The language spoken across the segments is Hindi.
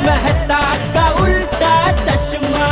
मेहता का उल्टा चश्मा।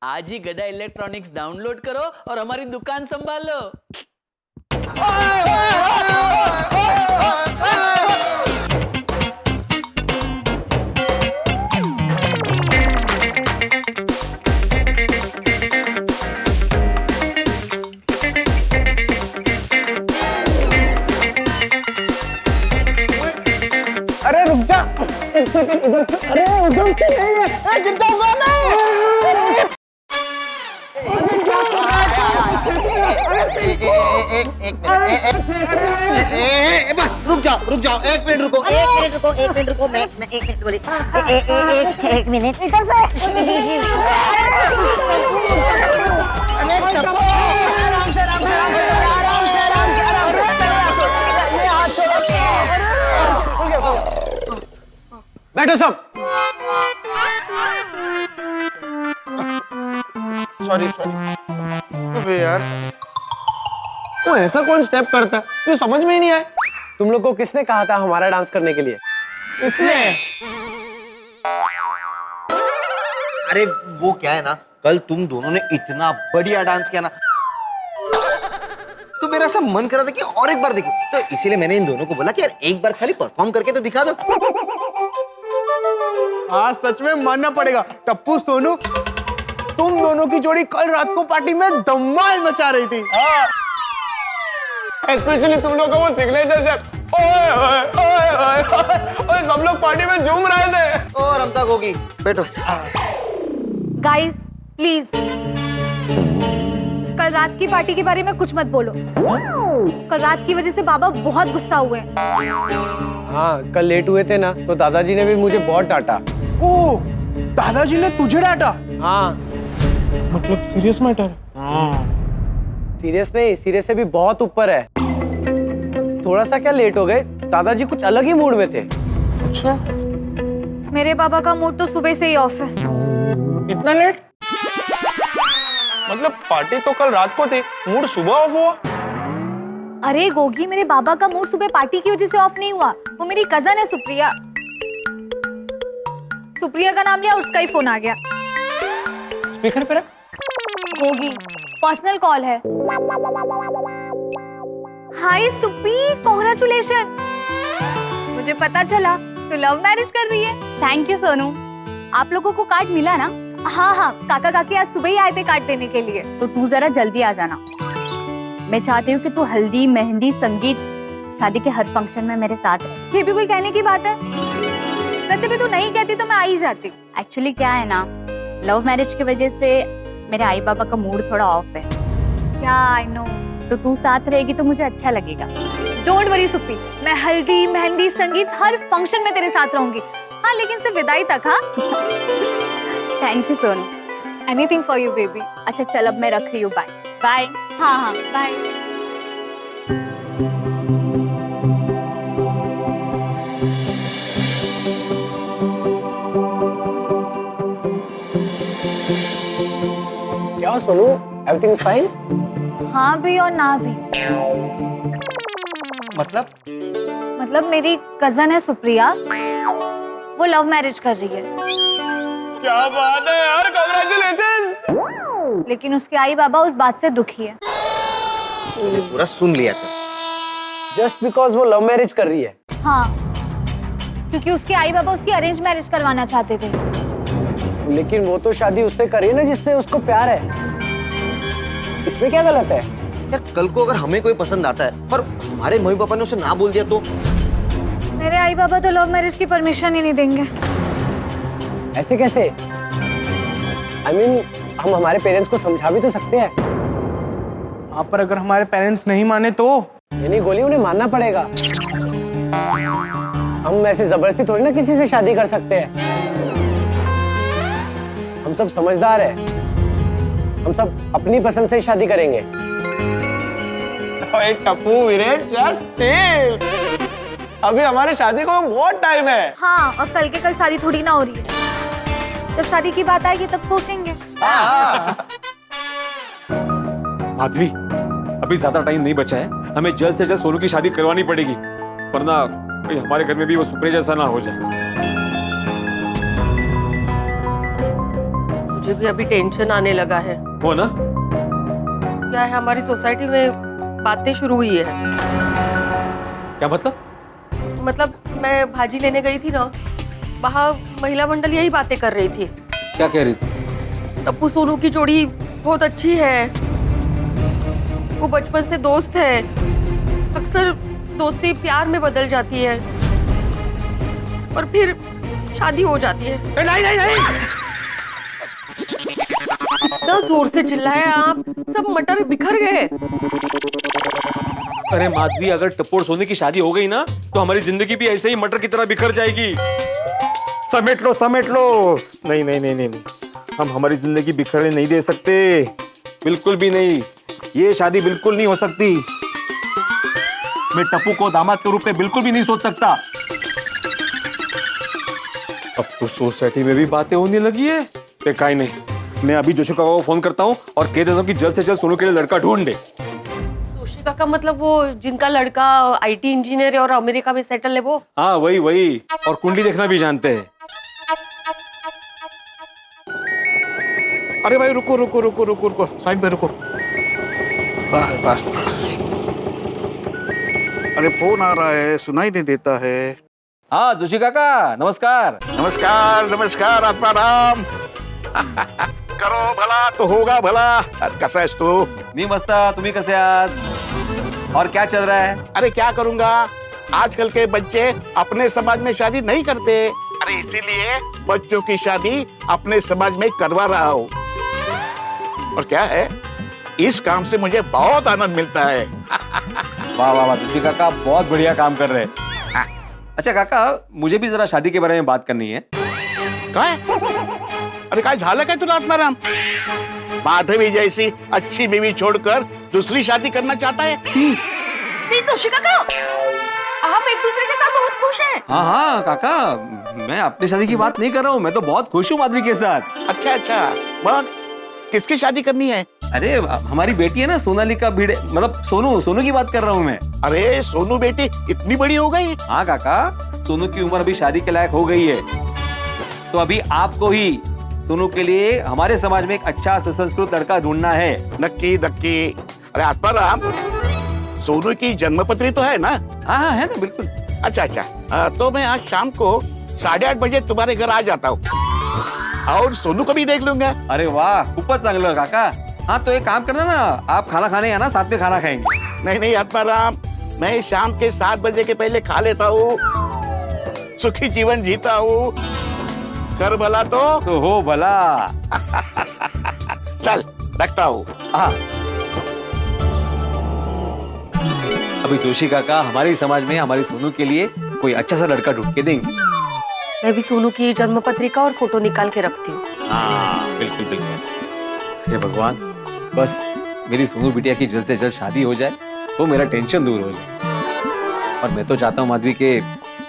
आज ही गदा इलेक्ट्रॉनिक्स डाउनलोड करो और हमारी दुकान संभालो। अरे रुक जा, एक सेकंड इधर से। अरे उधर से नहीं है, गिर जाऊंगा मैं। बस रुक जाओ, एक मिनट रुको, मैं एक मिनट बोली, एक मिनट इधर से। बैठो सब। सॉरी अबे यार, वो ऐसा कौन स्टेप करता है जो समझ में ही नहीं आए? तुम लोग को किसने कहा था हमारा डांस करने के लिए? इसने। अरे वो क्या है ना, कल तुम दोनों ने इतना बढ़िया डांस किया ना, तो मेरा ऐसा मन कर रहा था कि और एक बार देखो, तो इसीलिए मैंने इन दोनों को बोला कि यार एक बार खाली परफॉर्म करके तो दिखा दो। आज सच में मानना पड़ेगा टप्पू सोनू, तुम दोनों की जोड़ी कल रात को पार्टी में धमाल मचा रही थी। स्पेशली तुम लोग का वो सिग्नेचर स्टेप, ओए ओए ओए ओए ओए, सब लोग पार्टी में झूम रहे थे। और अब तक होगी, बैठो। गाइस प्लीज, कल रात की पार्टी के बारे में कुछ मत बोलो। कल रात की वजह से बाबा बहुत गुस्सा हुए। हाँ, कल लेट हुए थे ना, तो दादाजी ने भी मुझे बहुत डांटा। ओ, दादाजी ने तुझे डांटा? हाँ। मतलब सीरियस मैटर? सीरियस नहीं, सीरियस से भी बहुत ऊपर है। थोड़ा सा क्या लेट हो गए, दादाजी कुछ अलग ही मूड में थे। अच्छा, मेरे बाबा का मूड तो सुबह से ही ऑफ है। इतना लेट? मतलब पार्टी तो कल रात को थी, मूड सुबह ऑफ हुआ? अरे गोगी, मेरे बाबा का मूड सुबह पार्टी की वजह से ऑफ नहीं हुआ। वो मेरी कजन है सुप्रिया। सुप्रिया का नाम लिया, उसका ही फोन आ गया। स्पीकर पे रख। गोगी, पर्सनल कॉल है। हाय सुप्री, कांग्रेचुलेशन। मुझे पता चला तू लव मैरिज कर रही है। Thank you Sonu. आप लोगों को कार्ड मिला ना? हाँ हाँ, काका काकी आज सुबह ही आए थे कार्ड देने के लिए। तो तू जरा जल्दी आ जाना। मैं चाहती हूँ कि तू हल्दी, मेहंदी, संगीत, शादी के हर फंक्शन में मेरे साथ रहे। ये भी कोई कहने की बात है? वैसे भी तू नहीं कहती तो मैं आ ही जाती। एक्चुअली क्या है ना, लव मैरिज की वजह से मेरे आई बाबा का मूड थोड़ा ऑफ है। क्या? I know. तो तू साथ रहेगी तो मुझे अच्छा लगेगा। डोंट वरी सुप्री, मैं हल्दी, मेहंदी, संगीत हर फंक्शन में तेरे साथ रहूंगी। हाँ, लेकिन सिर्फ विदाई तक। हाँ। Thank you Sonu. Anything for you baby. अच्छा चल, अब मैं रख रही हूँ। Bye bye. हाँ हाँ, बाय। क्या सोनू, एवरीथिंग इज फाइन? हाँ भी और ना भी। मतलब मेरी कजन है सुप्रिया, वो लव मैरिज कर रही है। क्या बात है यार, कांग्रेचुलेशंस। लेकिन उसके आई बाबा उस बात से दुखी है। मैंने पूरा सुन लिया था। जस्ट बिकॉज वो लव मैरिज कर रही है? हाँ, क्योंकि उसके आई बाबा उसकी अरेंज मैरिज करवाना चाहते थे। लेकिन वो तो शादी उससे करी ना जिससे उसको प्यार है। इसमें क्या गलत है? यार कल को अगर हमें कोई पसंद आता है पर हमारे मम्मी पापा ने उसे ना बोल दिया तो? मेरे आई बाबा तो लव मैरिज की परमिशन ही नहीं देंगे। ऐसे कैसे? I mean, हम हमारे पेरेंट्स को समझा भी तो सकते हैं। हाँ, पर अगर हमारे पेरेंट्स नहीं माने तो? ये नहीं गोली, उन्हें मानना पड़ेगा। हम ऐसे जबरदस्ती थोड़ी ना किसी से शादी कर सकते हैं। हम सब समझदार हैं। हम सब अपनी पसंद से शादी करेंगे। ओए टप्पू वीरे, जस्ट चिल। अभी हमारी शादी को बहुत टाइम है। हाँ, और कल के कल शादी थोड़ी ना हो रही है। जब शादी की बात आएगी तब सोचेंगे। माधवी, अभी ज्यादा टाइम नहीं बचा है, हमें जल्द से जल्द सोनू की शादी करवानी पड़ेगी, वरना हमारे घर में भी वो सुप्रिया जैसा ना हो जाए। मुझे भी अभी टेंशन आने लगा है। हो ना? क्या है, हमारी सोसाइटी में बातें शुरू हुई है। क्या मतलब? मतलब मैं भाजी लेने गई थी ना, वहाँ महिला मंडल यही बातें कर रही थी। क्या कह रही थी? टप्पू सोनू की जोड़ी बहुत अच्छी है, वो बचपन से दोस्त है, अक्सर दोस्ती प्यार में बदल जाती है और फिर शादी हो जाती है। नहीं नहीं नहीं। इतना जोर से चिल्लाए आप, सब मटर बिखर गए। अरे माधवी, अगर टप्पू और सोनी की शादी हो गई ना तो हमारी जिंदगी भी ऐसे ही मटर की तरह बिखर जाएगी। समेट लो समेट लो। नहीं नहीं नहीं नहीं नहीं, हम हमारी जिंदगी बिखरने नहीं दे सकते, बिल्कुल भी नहीं। ये शादी बिल्कुल नहीं हो सकती। मैं टप्पू को दामाद के रूप में बिल्कुल भी नहीं सोच सकता। अब तो सोसाइटी में भी बातें होने लगी है। देखा ही नहीं, मैं अभी जोशी काका को फोन करता हूँ और कह देता हूँ कि जल्द से जल्द सोनू के लिए लड़का ढूंढ दे। जोशी काका मतलब वो जिनका लड़का आईटी इंजीनियर है और अमेरिका में सेटल है वो? हाँ वही वही, और कुंडली देखना भी जानते हैं। अरे भाई रुको रुको रुको रुको रुको, साइड पे रुको। बस बस। अरे फोन आ रहा है, सुनाई नहीं देता है। हाँ जोशी काका, नमस्कार। नमस्कार नमस्कार, आत्माराम। करो भला तो होगा भला। कसा आहेस तू? नहीं मस्ता, तुम्ही कसे आहात? और क्या चल रहा है? अरे क्या करूंगा, आजकल के बच्चे अपने समाज में शादी नहीं करते। अरे इसीलिए बच्चों की शादी अपने समाज में करवा रहा हूँ। और क्या है, इस काम से मुझे बहुत आनंद मिलता है। वाह वाह वाह जोशी काका, बहुत बढ़िया काम कर रहे हैं। अच्छा काका, मुझे भी जरा शादी के बारे में बात करनी है। काय? अरे काय झालं काय तुला आत्माराम? माधवी जैसी अच्छी बीवी छोड़कर दूसरी शादी करना चाहता है? नहीं जोशी काका, हम एक दूसरे के साथ बहुत खुश हैं। हाँ हाँ काका, मैं अपनी शादी की बात नहीं कर रहा हूँ, मैं तो बहुत खुश हूँ माधवी के साथ। अच्छा अच्छा, मग किसकी शादी करनी है? अरे हमारी बेटी है ना सोनालिका भिड़े, मतलब सोनू, सोनू की बात कर रहा हूँ मैं। अरे सोनू बेटी इतनी बड़ी हो गई? हाँ काका, सोनू की उम्र अभी शादी के लायक हो गई है। तो अभी आपको ही सोनू के लिए हमारे समाज में एक अच्छा सुसंस्कृत लड़का ढूंढना है। नक्की नक्की। अरे आत्माराम, सोनू की जन्मपत्री तो है ना? हाँ हाँ है ना, बिल्कुल। अच्छा अच्छा, तो मैं आज शाम को 8:30 बजे तुम्हारे घर आ जाता हूँ और सोनू को भी देख लूंगा। अरे वाह, खूपच चांगलं काका। हाँ तो एक काम करना ना, आप खाना खाने आना, साथ में खाना खाएंगे। नहीं नहीं आत्माराम, मैं शाम के 7 बजे के पहले खा लेता हूँ, सुखी जीवन जीता हूँ। कर भला तो हो भला। चल रखता हूँ। हाँ अभी जोशी काका हमारे समाज में हमारी सोनू के लिए कोई अच्छा सा लड़का ढूंढ के देंगे। मैं भी सोनू की जन्म पत्रिका और फोटो निकाल के रखती हूँ। हाँ बिल्कुल बिल्कुल। हे भगवान, बस मेरी सोनू बिटिया की जल्द से जल्द शादी हो जाए तो मेरा टेंशन दूर हो जाए। और मैं तो चाहता हूँ माधवी के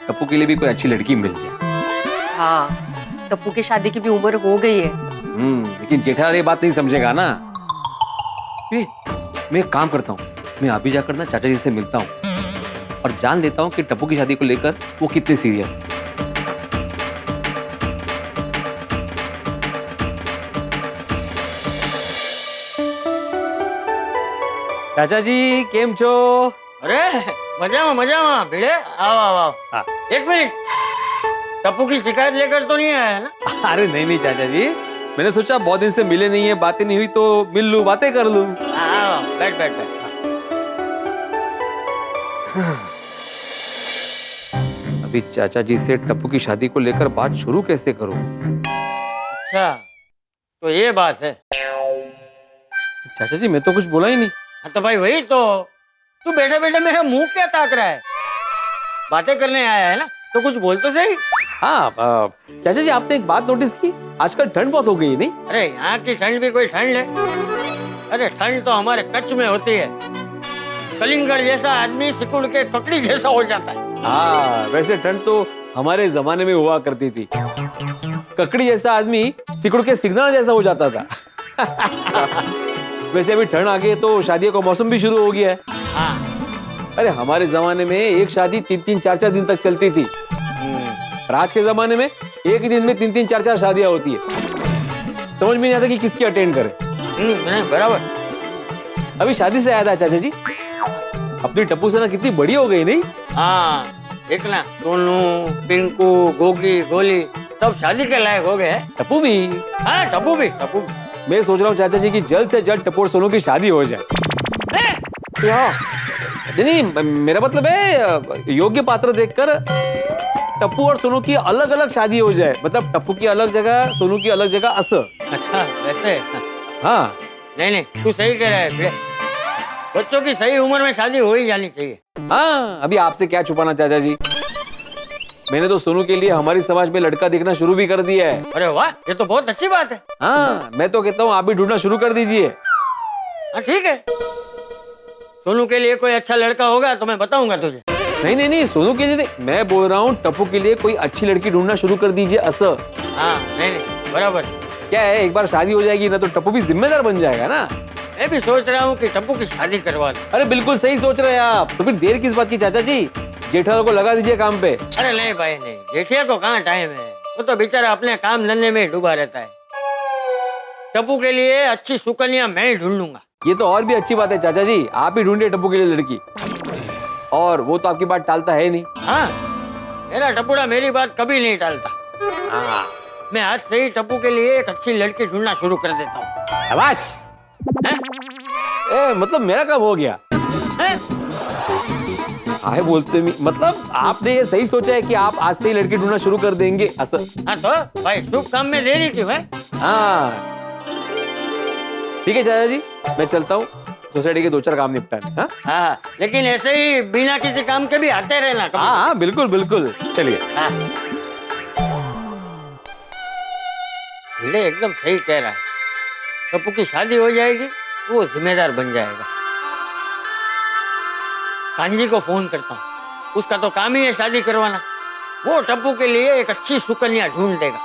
टप्पू के लिए भी कोई अच्छी लड़की मिल जाए। हाँ, टप्पू की शादी की भी उम्र हो गई है। लेकिन जेठालाल ये बात नहीं समझेगा ना। मैं एक काम करता हूँ, मैं अभी जाकर ना चाचा जी से मिलता हूँ और जान लेता हूँ कि टप्पू की शादी को लेकर वो कितने सीरियस है। चाचा जी केम छो? अरे मजा भिड़े, आओ आओ आओ। हाँ। एक मिनट, टप्पू की शिकायत लेकर तो नहीं आया है ना? अरे नहीं नहीं चाचा जी, मैंने सोचा बहुत दिन से मिले नहीं है, बातें नहीं हुई तो मिल लूं, बातें कर लूं। आओ, बैठ बैठ बैठ। अभी चाचा जी से टप्पू की शादी को लेकर बात शुरू कैसे करूं? अच्छा, तो ये बात है। चाचा जी मैं तो कुछ बोला ही नहीं। हाँ तो भाई वही तो, तू बैठे बैठे मेरा मुंह क्या ताक रहा है? बातें करने आया है ना, तो कुछ बोल तो सही। हाँ चाचा जी, आपने एक बात नोटिस की, आजकल ठंड बहुत हो गई है नहीं? अरे यहाँ की ठंड भी कोई ठंड है? अरे ठंड तो हमारे कच्छ में होती है। कलिंगड़ जैसा आदमी सिकुड़ के ककड़ी जैसा हो जाता है। हाँ वैसे ठंड तो हमारे जमाने में हुआ करती थी, ककड़ी जैसा आदमी सिकुड़ के सिग्नल जैसा हो जाता था। वैसे अभी ठंड आ गई तो शादियों का मौसम भी शुरू हो गया है। हाँ। अरे हमारे जमाने में एक शादी 3-3, 4-4 दिन तक चलती थी, और आज के जमाने में एक ही दिन में 3-3, 4-4 शादियां होती है। समझ में नहीं आता कि किसकी अटेंड करे। नहीं बराबर। अभी शादी से आया था चाचा जी, अपनी टप्पू सेना कितनी बड़ी हो गई नहीं? हाँ देखना, सोनू, पिंकू, गोगी, गोली सब शादी के लायक हो गए हैं। टप्पू भी? हाँ टप्पू भी। मैं सोच रहा हूँ चाचा जी कि जल्द से जल्द टप्पू और सोनू की शादी हो जाए। क्या? नहीं, मेरा मतलब है योग्य पात्र देखकर टप्पू और सोनू की अलग अलग शादी हो जाए, मतलब टप्पू की अलग जगह, सोनू की अलग जगह, असर। अच्छा वैसे? हाँ। नहीं तू सही कह रहा है भिड़े, बच्चों की सही उम्र में शादी हो ही जानी चाहिए। हाँ, अभी आपसे क्या छुपाना चाचा जी, मैंने तो सोनू के लिए हमारी समाज में लड़का देखना शुरू भी कर दिया है। अरे वाह, ये तो बहुत अच्छी बात है। हाँ, मैं तो कहता हूँ आप भी ढूंढना शुरू कर दीजिए। हाँ ठीक है, सोनू के लिए कोई अच्छा लड़का होगा तो मैं बताऊंगा तुझे। नहीं, सोनू के लिए मैं बोल रहा हूँ टप्पू के लिए कोई अच्छी लड़की ढूंढना शुरू कर दीजिए, असर। हाँ नहीं बराबर। क्या है, एक बार शादी हो जाएगी ना तो टप्पू भी जिम्मेदार बन जाएगा ना। मैं भी सोच रहा हूँ कि टप्पू की शादी करवा दूं। अरे बिल्कुल सही सोच रहे हैं आप, तो फिर देर किस बात की चाचा जी, जेठालाल को लगा दीजिए काम पे। अरे नहीं भाई नहीं, जेठिया को कहाँ टाइम है, वो तो बेचारा अपने काम धंधे में डूबा रहता है। टप्पू के लिए अच्छी सुकन्या मैं ही ढूंढ लूंगा। ये तो और भी अच्छी बात है चाचा जी, आप ही ढूंढिए टप्पू के लिए लड़की, और वो तो आपकी बात टालता है नहीं। हाँ, मेरा टप्पूड़ा मेरी बात कभी नहीं टालता। हाँ, मैं आज से ही टप्पू के लिए एक अच्छी लड़की ढूंढना शुरू कर देता हूँ। शाबाश। मतलब मेरा काम हो गया। आए बोलते मतलब आपने ये सही सोचा है कि आप आज से ही लड़की ढूंढना शुरू कर देंगे, असर। हाँ तो भाई शुभ काम में देरी क्यों है? हाँ ठीक है चाचा जी, मैं चलता हूँ सोसाइटी के 2-4 काम निपटाने। हाँ हाँ, लेकिन ऐसे ही बिना किसी काम के भी आते रहना कभी। हाँ बिल्कुल बिल्कुल, चलिए। हाँ। एकदम सही कह रहा है, टप्पू की शादी हो जाएगी वो जिम्मेदार बन जाएगा। कांजी को फोन करता हूँ, उसका तो काम ही है शादी करवाना। वो टप्पू के लिए एक अच्छी सुकन्या ढूंढ देगा।